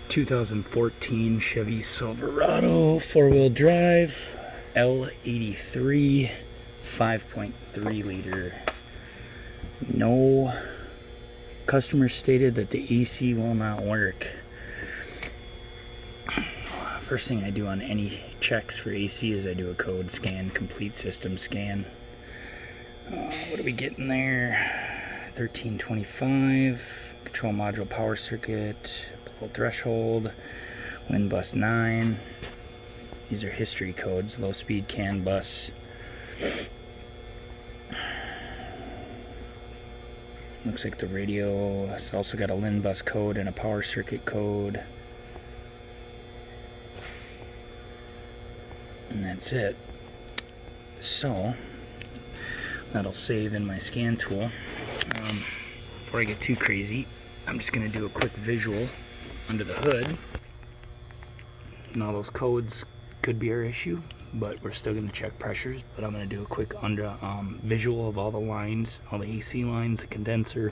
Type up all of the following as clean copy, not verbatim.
2014 Chevy Silverado 4-wheel drive, L83, 5.3 liter. No, customer stated that the AC will not work. First thing I do on any checks for AC is I do a code scan, complete system scan. What are we getting there? 1325, control module power circuit, below threshold, LIN bus 9. These are history codes, low speed CAN bus. Looks like the radio has also got a LIN bus code and a power circuit code. And that's it. So that'll save in my scan tool. Before I get too crazy, I'm just going to do a quick visual under the hood. And all those codes could be our issue, but we're still going to check pressures. But I'm going to do a quick visual of all the lines, all the AC lines, the condenser,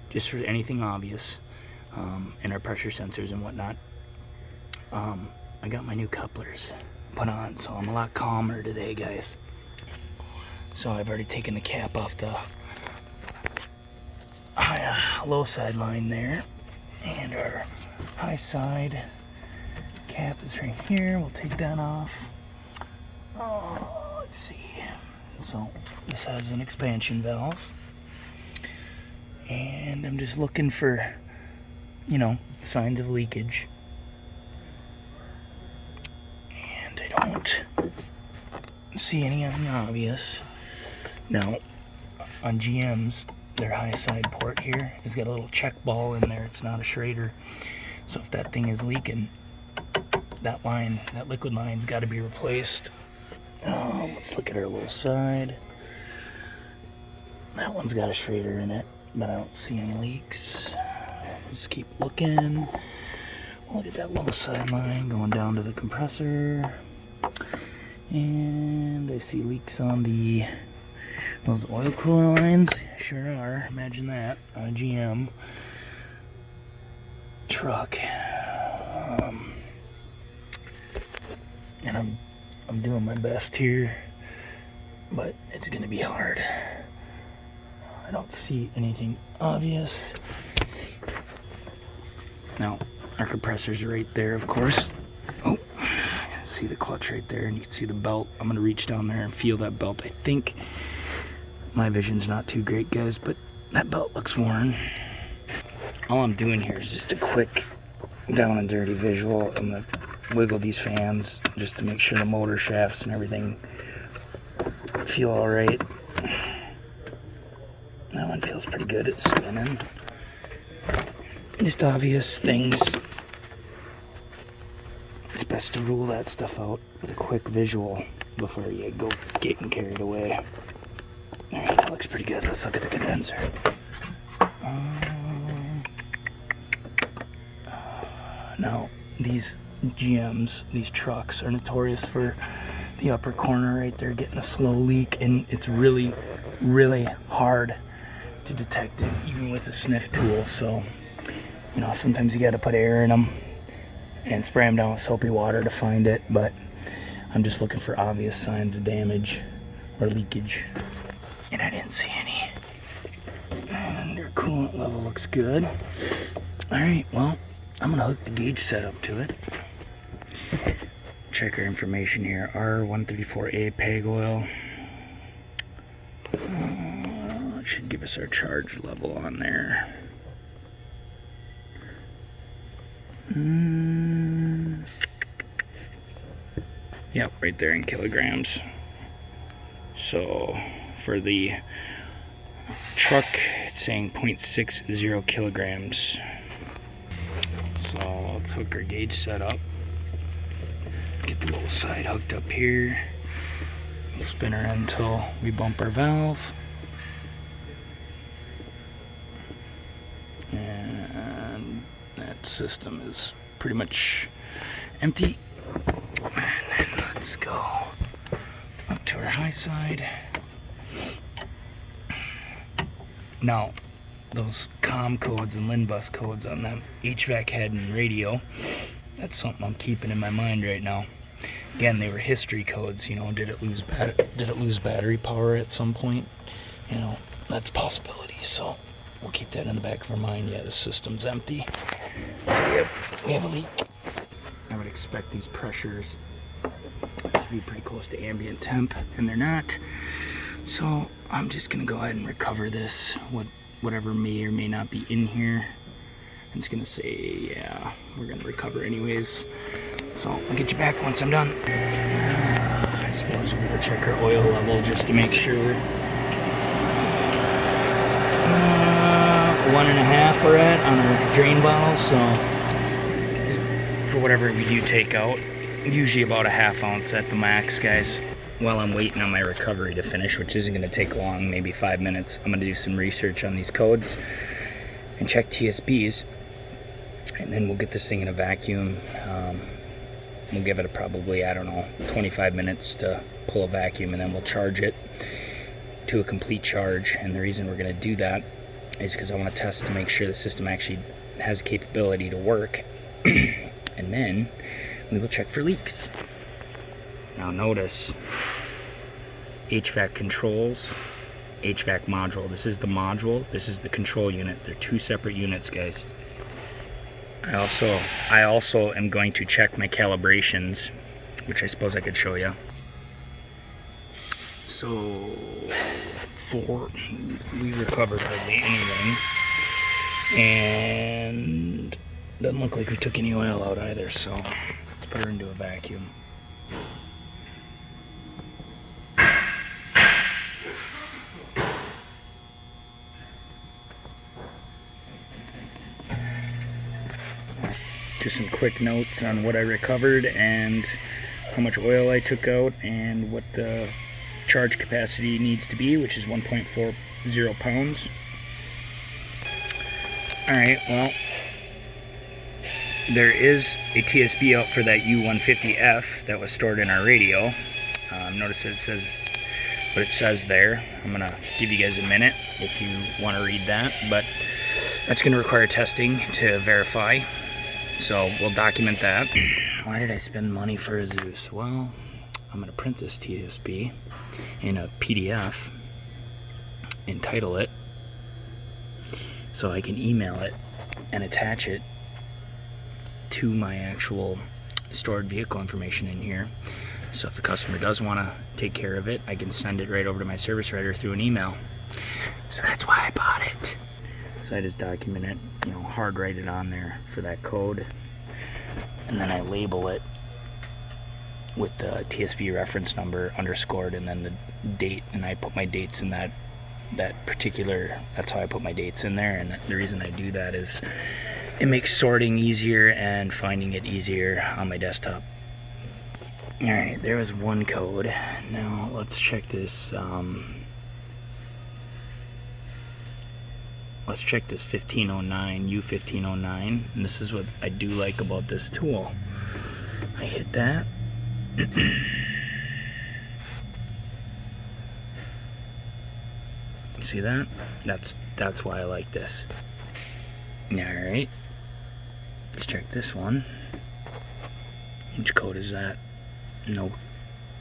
just for anything obvious, and our pressure sensors and whatnot. I got my new couplers put on, so I'm a lot calmer today, guys. So I've already taken the cap off the low side line there, and our high side cap is right here. We'll take that off. Let's see. So this has an expansion valve, and I'm just looking for, signs of leakage. I don't see anything obvious. Now, on GM's, their high side port here has got a little check ball in there. It's not a Schrader. So if that thing is leaking, that liquid line's got to be replaced. Let's look at our little side. That one's got a Schrader in it, but I don't see any leaks. Just keep looking. Look at that low side line going down to the compressor. And I see leaks on those oil cooler lines. Sure are. Imagine that on a GM truck. And I'm doing my best here, but it's gonna be hard. I don't see anything obvious. Now, our compressor's right there, of course. Oh, see the clutch right there, and you can see the belt. I'm gonna reach down there and feel that belt. I think my vision's not too great, guys, but that belt looks worn. All I'm doing here is just a quick down and dirty visual. I'm gonna wiggle these fans just to make sure the motor shafts and everything feel all right. That one feels pretty good. It's spinning. Just obvious things. It's best to rule that stuff out with a quick visual before you go getting carried away. Alright, that looks pretty good. Let's look at the condenser. Now, these GMs, these trucks, are notorious for the upper corner right there getting a slow leak, and it's really, really hard to detect it, even with a sniff tool. So, sometimes you got to put air in them and spray them down with soapy water to find it, but I'm just looking for obvious signs of damage or leakage, and I didn't see any. And your coolant level looks good. Alright, well, I'm going to hook the gauge setup to it. Check our information here. R134A PEG oil. It should give us our charge level on there. Yep, right there in kilograms. So for the truck, it's saying 0.60 kilograms. So let's hook our gauge set up. Get the little side hooked up here. Spin her until we bump our valve. And that system is pretty much empty. And then let's go up to our high side. Now, those COM codes and LIN bus codes on the HVAC head and radio. That's something I'm keeping in my mind right now. Again, they were history codes, you know, did it lose battery power at some point? You know, that's a possibility, so we'll keep that in the back of our mind. Yeah, the system's empty. So we have a leak. I would expect these pressures to be pretty close to ambient temp, and they're not. So I'm just gonna go ahead and recover this, whatever may or may not be in here. I'm just gonna say, yeah, we're gonna recover anyways. So I'll get you back once I'm done. I suppose we're gonna check our oil level just to make sure. 1.5 we're at on our drain bottle, so just for whatever we do take out, usually about a 1/2 ounce at the max, guys. While I'm waiting on my recovery to finish, which isn't gonna take long, maybe 5 minutes, I'm gonna do some research on these codes and check TSBs, and then we'll get this thing in a vacuum. We'll give it probably, I don't know, 25 minutes to pull a vacuum, and then we'll charge it to a complete charge. And the reason we're going to do that is because I want to test to make sure the system actually has capability to work. And then we will check for leaks. Now notice, HVAC controls, HVAC module. This is the module, this is the control unit. They're two separate units, guys. I also am going to check my calibrations, which I suppose I could show you. So, we recovered hardly anything, and doesn't look like we took any oil out either, so let's put her into a vacuum. Just some quick notes on what I recovered and how much oil I took out and what the charge capacity needs to be, which is 1.40 pounds. Alright, well, there is a TSB out for that U150F that was stored in our radio. Notice that it says what it says there. I'm going to give you guys a minute if you want to read that, but that's going to require testing to verify. So we'll document that. Why did I spend money for a Zeus? Well, I'm going to print this TSB in a PDF and title it so I can email it and attach it to my actual stored vehicle information in here. So if the customer does want to take care of it, I can send it right over to my service writer through an email. So that's why I bought it. So I just document it, you know, hard write it on there for that code, and then I label it with the TSB reference number underscored and then the date, and I put my dates in that particular, that's how I put my dates in there. And the reason I do that is it makes sorting easier and finding it easier on my desktop. Alright, there was one code. Now let's check this. Let's check this 1509, U1509, and this is what I do like about this tool. I hit that. See that? That's why I like this. Alright. Let's check this one. Which code is that? No.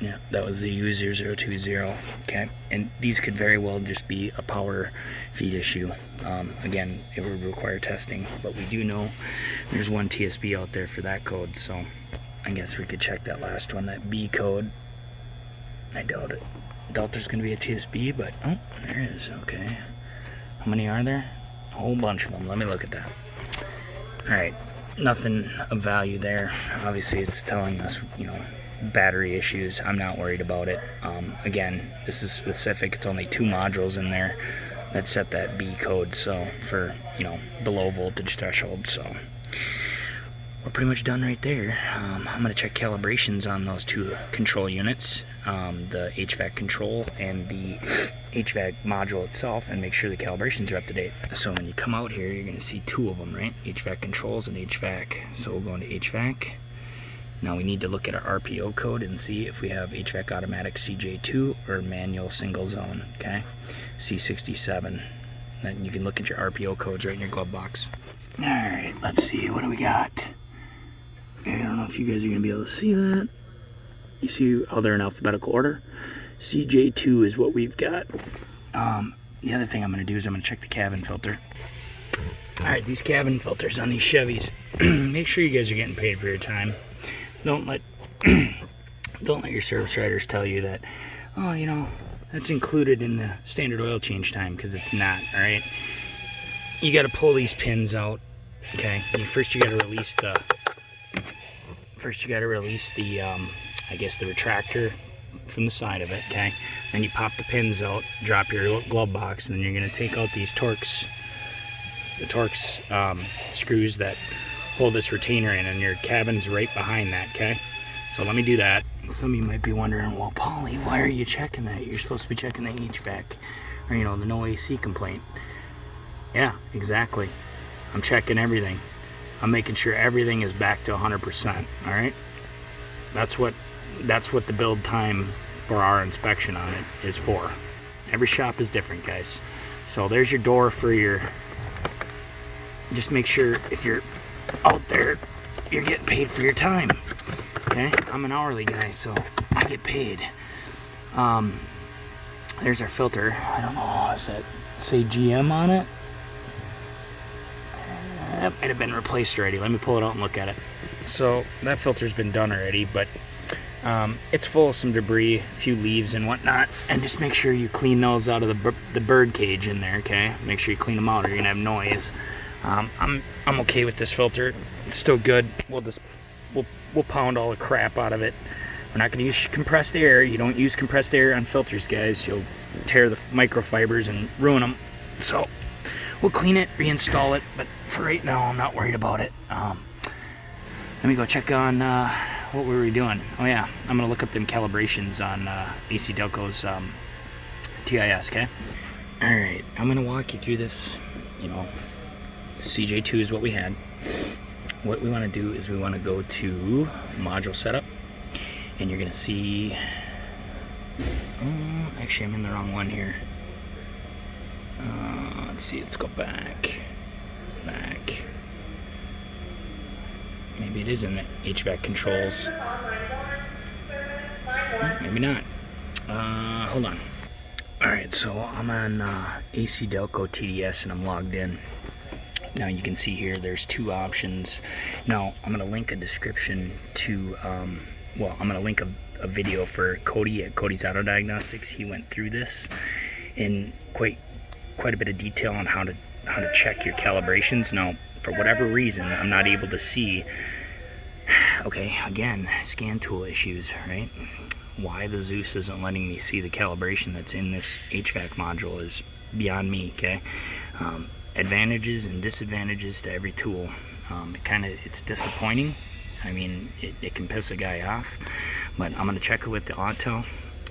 Yeah, that was the U0020. Okay, and these could very well just be a power feed issue. Again, it would require testing, but we do know there's one TSB out there for that code, so I guess we could check that last one, that B code. I doubt it. Doubt there's going to be a TSB, but oh, there is. Okay. How many are there? A whole bunch of them. Let me look at that. Alright, nothing of value there. Obviously, it's telling us, you know, battery issues. I'm not worried about it. Again, this is specific. It's only 2 modules in there that set that B code, so for, you know, below voltage threshold. So we're pretty much done right there. I'm going to check calibrations on those 2 control units, the HVAC control and the HVAC module itself, and make sure the calibrations are up to date. So when you come out here, you're going to see 2 of them, right? HVAC controls and HVAC. So we'll go into HVAC. Now we need to look at our RPO code and see if we have HVAC automatic CJ2 or manual single zone, okay? C67. And then you can look at your RPO codes right in your glove box. All right, let's see, what do we got? I don't know if you guys are gonna be able to see that. You see how they're in alphabetical order. CJ2 is what we've got. The other thing I'm gonna do is I'm gonna check the cabin filter. All right, these cabin filters on these Chevys, make sure you guys are getting paid for your time. Don't let your service writers tell you that, oh, you know, that's included in the standard oil change time, because it's not. All right, you got to pull these pins out. Okay, first you got to release the I guess the retractor from the side of it. Okay, then you pop the pins out, drop your glove box, and then you're going to take out these Torx screws that hold this retainer in, and your cabin's right behind that. Okay, so let me do that. Some of you might be wondering, well, Paulie, why are you checking that? You're supposed to be checking the HVAC, or, you know, the no AC complaint. Yeah, exactly. I'm checking everything. I'm making sure everything is back to 100%. All right, that's what the build time for our inspection on it is for. Every shop is different, guys. So there's your door for your. Just make sure if you're out there, you're getting paid for your time. Okay, I'm an hourly guy, so I get paid. There's our filter. I don't know, does that say GM on it? That might have been replaced already. Let me pull it out and look at it. So that filter's been done already, but it's full of some debris, a few leaves and whatnot. And just make sure you clean those out of the bird cage in there. Okay, make sure you clean them out, or you're gonna have noise. I'm okay with this filter. It's still good. We'll pound all the crap out of it. We're not going to use compressed air. You don't use compressed air on filters, guys. You'll tear the microfibers and ruin them. So we'll clean it, reinstall it, but for right now, I'm not worried about it. Let me go check on what were we doing. Oh yeah, I'm going to look up them calibrations on AC Delco's TIS. Okay. All right, I'm going to walk you through this. You know, CJ2 is what we had. What we want to do is we want to go to module setup, and you're going to see, actually I'm in the wrong one here. Let's see, let's go back. Maybe it is in the HVAC controls. Maybe not. Hold on. Alright, so I'm on AC Delco TDS and I'm logged in. Now you can see here there's two options. Now I'm going to link a description to, I'm going to link a video for Cody at Cody's Auto Diagnostics. He went through this in quite a bit of detail on how to check your calibrations. Now, for whatever reason, I'm not able to see, okay, again, scan tool issues, right? Why the Zeus isn't letting me see the calibration that's in this HVAC module is beyond me, okay? Advantages and disadvantages to every tool. It's disappointing. I mean, it can piss a guy off, but I'm going to check it with the Autel.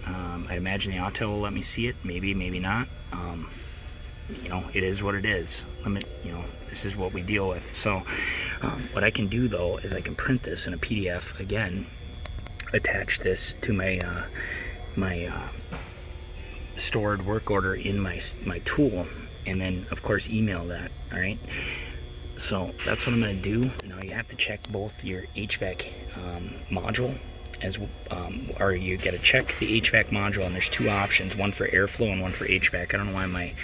I'd imagine the Autel will let me see it, maybe not. You know, it is what it is. You know, this is what we deal with. So what I can do though is I can print this in a PDF again, attach this to my stored work order in my tool, and then of course email that. All right, so that's what I'm going to do. Now you have to check both your HVAC module or you got to check the HVAC module, and there's two options, one for airflow and one for HVAC. I don't know why my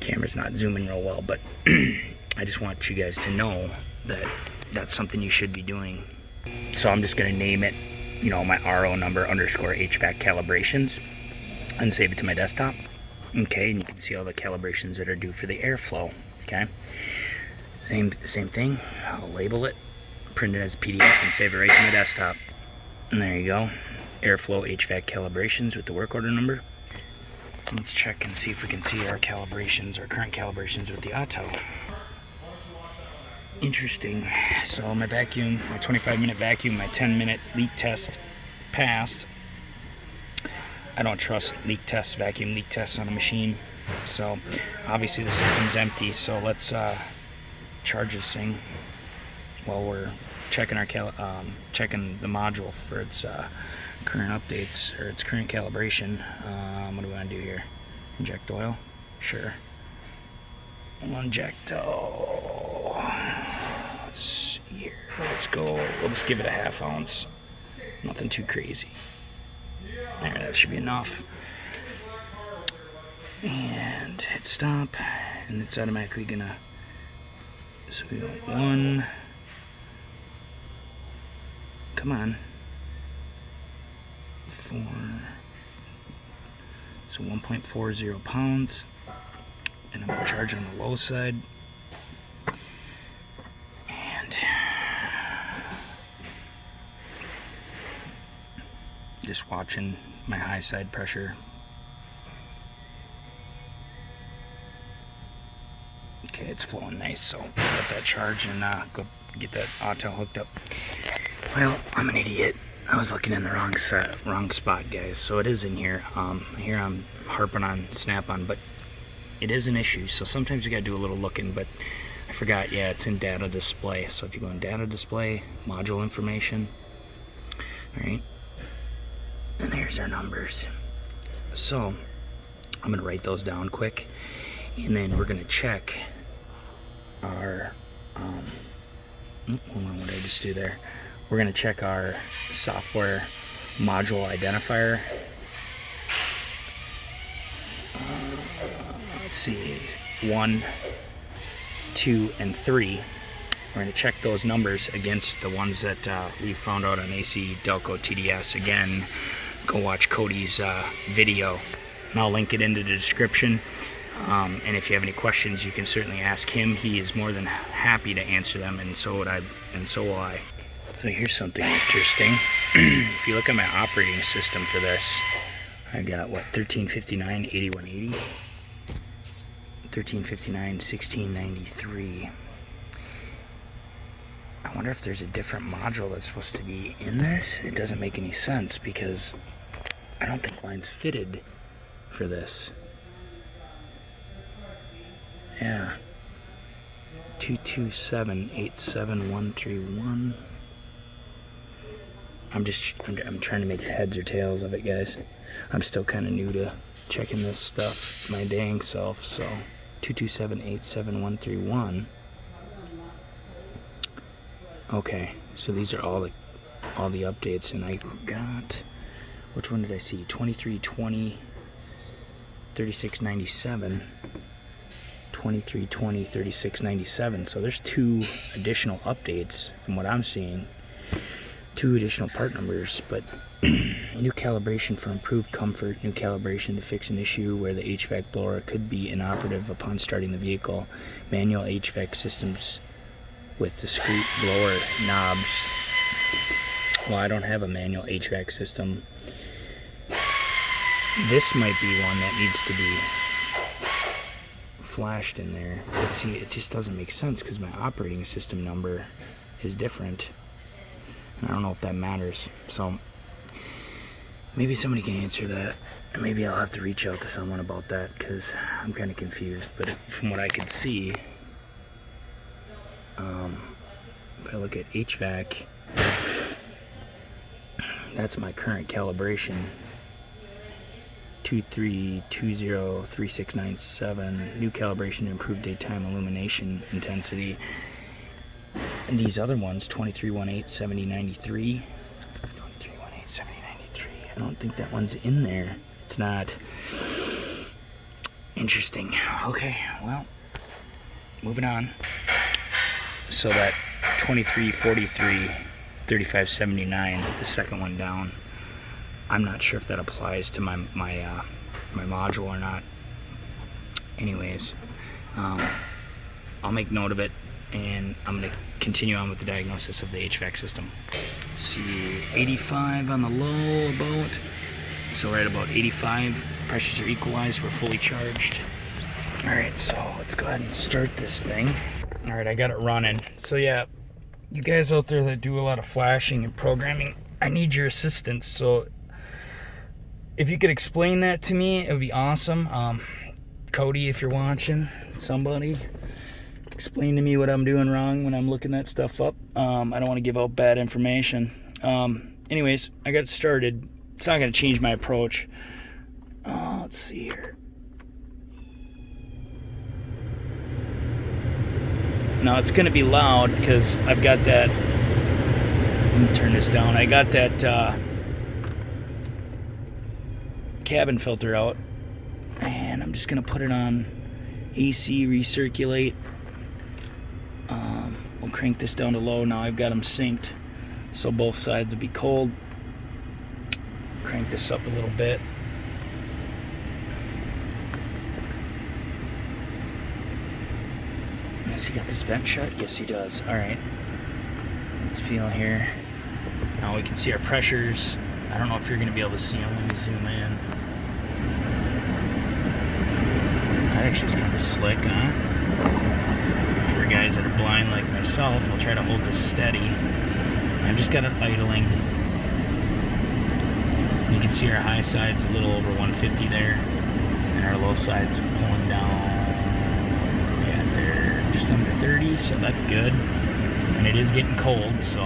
camera's not zooming real well, but I just want you guys to know that that's something you should be doing. So I'm just going to name it, you know, my RO number _ HVAC calibrations, and save it to my desktop. Okay, and you can see all the calibrations that are due for the airflow. Okay, same thing. I'll label it, print it as a PDF, and save it right to my desktop. And there you go, airflow HVAC calibrations with the work order number. Let's check and see if we can see our calibrations, our current calibrations with the Autel. Interesting. So my vacuum, my 25-minute vacuum, my 10-minute leak test passed. I don't trust vacuum leak tests on a machine. So obviously the system's empty. So let's charge this thing while we're checking checking the module for its current updates, or its current calibration. What do we want to do here? Inject oil? Sure. Injecto. Let's see here. Let's go. We'll just give it a 1/2 ounce. Nothing too crazy. There, that should be enough. And hit stop, and it's automatically gonna. So we want 1. Come on. 4. So 1.40 pounds. And I'm gonna charge on the low side. And just watching my high side pressure. Okay, it's flowing nice, so I'll let that charge and go get that auto hooked up. Well, I'm an idiot. I was looking in the wrong spot, guys. So it is in here. Here I'm harping on Snap-on, but it is an issue. So sometimes you gotta do a little looking, but I forgot. Yeah, it's in data display. So if you go in data display, module information, all right, and there's our numbers. So I'm gonna write those down quick, and then we're gonna check our. Hold on, what did I just do there? We're going to check our software module identifier. Let's see, 1, 2, and 3. We're going to check those numbers against the ones that we found out on AC Delco TDS. Again, go watch Cody's video, and I'll link it into the description. And if you have any questions, you can certainly ask him. He is more than happy to answer them, and so will I. So here's something interesting. If you look at my operating system for this, I got what, 1359 8180, 1359 1693. I wonder if there's a different module that's supposed to be in this. It doesn't make any sense because I don't think mine's fitted for this. Yeah, 227-87131. I'm trying to make heads or tails of it, guys. I'm still kind of new to checking this stuff, my dang self. So 227-87131. Okay, so these are all the updates, and I got, which one did I see? 2320 3697. 2320 3697. So there's 2 additional updates from what I'm seeing. 2 additional part numbers, but new calibration for improved comfort, new calibration to fix an issue where the HVAC blower could be inoperative upon starting the vehicle, manual HVAC systems with discrete blower knobs. Well, I don't have a manual HVAC system. This might be one that needs to be flashed in there. But see, it just doesn't make sense because my operating system number is different. And I don't know if that matters. So maybe somebody can answer that. And maybe I'll have to reach out to someone about that because I'm kind of confused. But from what I can see, if I look at HVAC, that's my current calibration. 23203697, new calibration to improve daytime illumination intensity. And these other ones, 23187093, 23187093. I don't think that one's in there. It's not. Interesting. Okay, well, moving on. So that 23433579, the second one down, I'm not sure if that applies to my module or not. Anyways, I'll make note of it, and I'm going to continue on with the diagnosis of the HVAC system. Let's see, 85 on the low about. So right about 85. Pressures are equalized. We're fully charged. All right, so let's go ahead and start this thing. All right, I got it running. So yeah, you guys out there that do a lot of flashing and programming, I need your assistance. So if you could explain that to me, it would be awesome. Cody, if you're watching, somebody explain to me what I'm doing wrong when I'm looking that stuff up. I don't want to give out bad information. Anyways, I got started. It's not going to change my approach. Let's see here. Now it's going to be loud because I've got that. Let me turn this down. I got that cabin filter out, and I'm just going to put it on AC recirculate. We'll crank this down to low. Now I've got them synced, so both sides will be cold. Crank this up a little bit. Has he got this vent shut? Yes, he does. All right. Let's feel here. Now we can see our pressures. I don't know if you're going to be able to see them. Let me zoom in. That actually is kind of slick, huh? For guys that are blind like myself, I'll try to hold this steady. I've just got it idling. You can see our high side's a little over 150 there, and our low side's pulling down. Yeah, they're just under 30, so that's good. And it is getting cold, so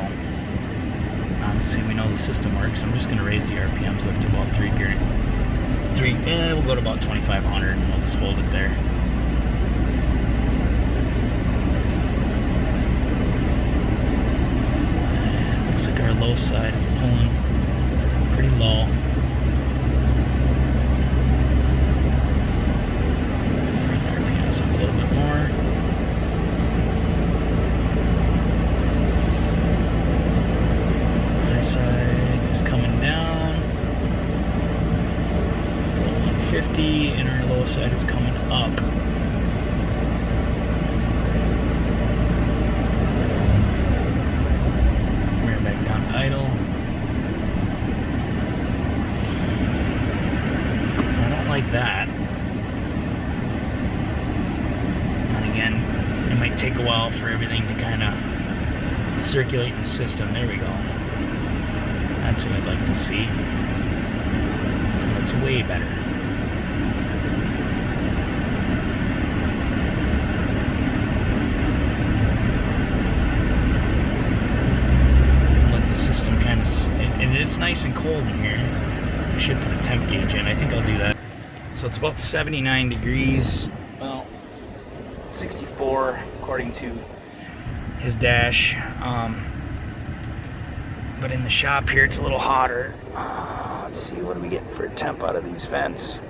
obviously we know the system works. I'm just going to raise the RPMs up to about we'll go to about 2,500, and we'll just hold it there. And it looks like our low side is pulling pretty low. Bring the RPMs up a little bit more. High side is coming down. 150, and our low side is coming up. Bring it back down to idle. Like that. And again, it might take a while for everything to kind of circulate in the system. There we go. That's what I'd like to see. It looks way better. Let the system kind of, and it's nice and cold in here. I should put a temp gauge in. I think I'll do that. So it's about 79 degrees, well, 64 according to his dash. But in the shop here, it's a little hotter. Let's see, what do we get for a temp out of these vents?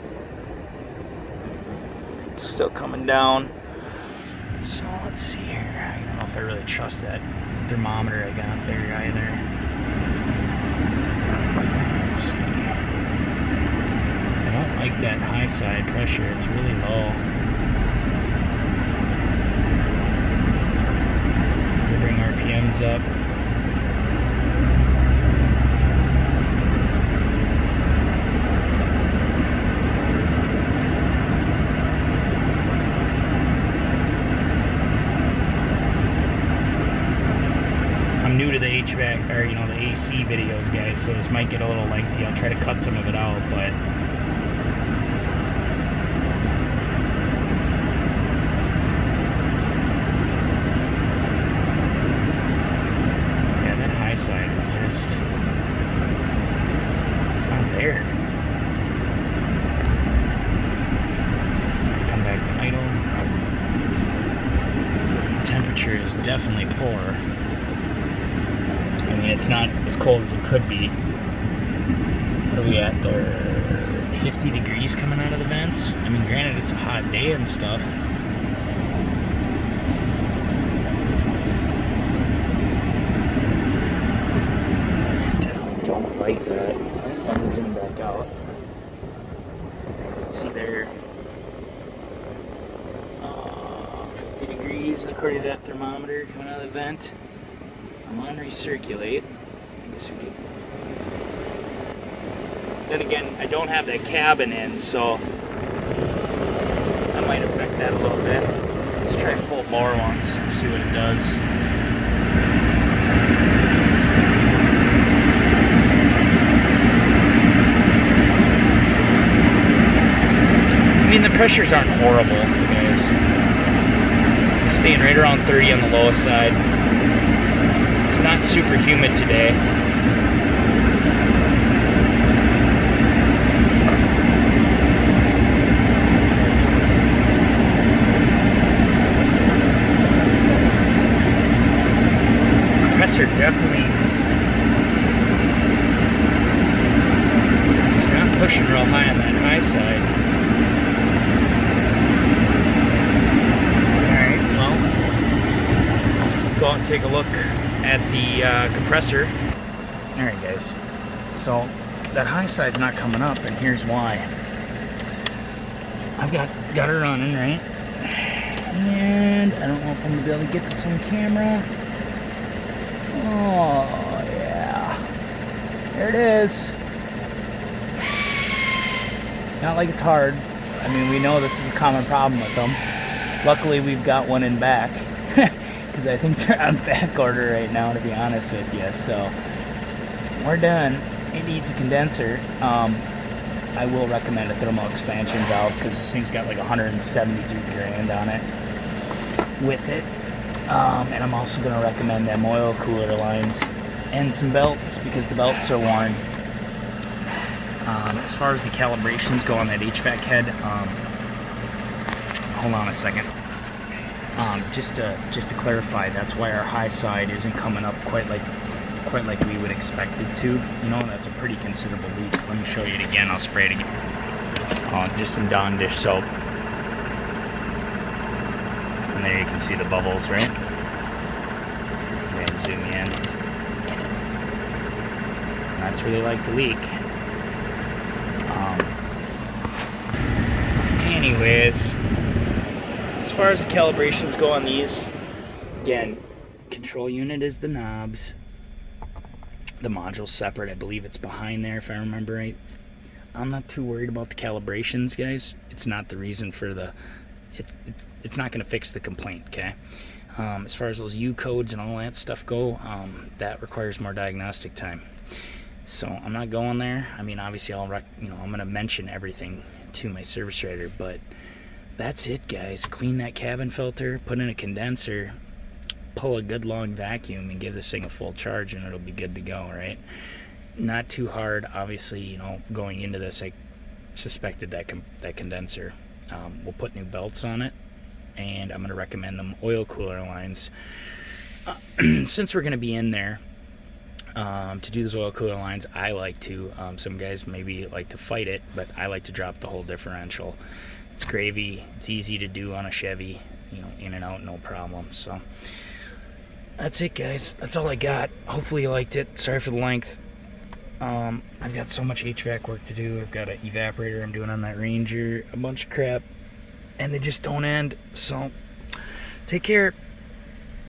It's still coming down. So let's see here. I don't know if I really trust that thermometer I got there either. Let's see. I don't like that high side pressure. It's really low. As I bring RPMs up. I'm new to the HVAC, or the AC videos, guys, so this might get a little lengthy. I'll try to cut some of it out, but side is just, it's not there. Come back to idle. The temperature is definitely poor. I mean, it's not as cold as it could be. What are we at there? 50 degrees coming out of the vents. I mean, granted, it's a hot day and stuff. Like that. Let me zoom back out. You can see there 50 degrees according to that thermometer coming out of the vent. I'm on recirculate. I guess we could. Then again, I don't have that cabin in, so that might affect that a little bit. Let's try full bore once, see what it does. I mean, the pressures aren't horrible, guys. It's staying right around 30 on the lowest side. It's not super humid today. condenser definitely is not pushing real high on that high side. Alright, well, let's go out and take a look at the compressor. Alright guys, so that high side's not coming up, and here's why. I've got her running, right? And I don't know if I'm gonna be able to get this on camera. Oh yeah, there it is. Not like it's hard. I mean, we know this is a common problem with them. Luckily, we've got one in back, because I think they're on back order right now, to be honest with you. So we're done. It needs a condenser. I will recommend a thermal expansion valve, because this thing's got like 172 grand on it with it. And I'm also going to recommend them oil cooler lines and some belts, because the belts are worn. As far as the calibrations go on that HVAC head, hold on a second. Just to clarify, that's why our high side isn't coming up quite like we would expect it to. You know, that's a pretty considerable leak. Let me show you it again. I'll spray it again. Just some Dawn dish soap. And there you can see the bubbles, right? I'm going to zoom in. And that's really like the leak. Anyways, as far as the calibrations go on these, again, control unit is the knobs. The module's separate. I believe it's behind there, if I remember right. I'm not too worried about the calibrations, guys. It's not the reason for the... It's not going to fix the complaint, okay? As far as those U codes and all that stuff go, that requires more diagnostic time. So I'm not going there. I mean, obviously, I'm going to mention everything to my service writer, but that's it, guys. Clean that cabin filter, put in a condenser, pull a good long vacuum, and give this thing a full charge, and it'll be good to go, right? Not too hard. Obviously, you know, going into this, I suspected that condenser. We'll put new belts on it, and I'm going to recommend them oil cooler lines. Since we're going to be in there, to do those oil cooler lines, I like to, some guys maybe like to fight it, but I like to drop the whole differential. It's gravy. It's easy to do on a Chevy, you know, in and out, no problem. So that's it, guys. That's all I got. Hopefully you liked it. Sorry for the length. I've got so much HVAC work to do. I've got an evaporator I'm doing on that Ranger, a bunch of crap, and they just don't end. So take care.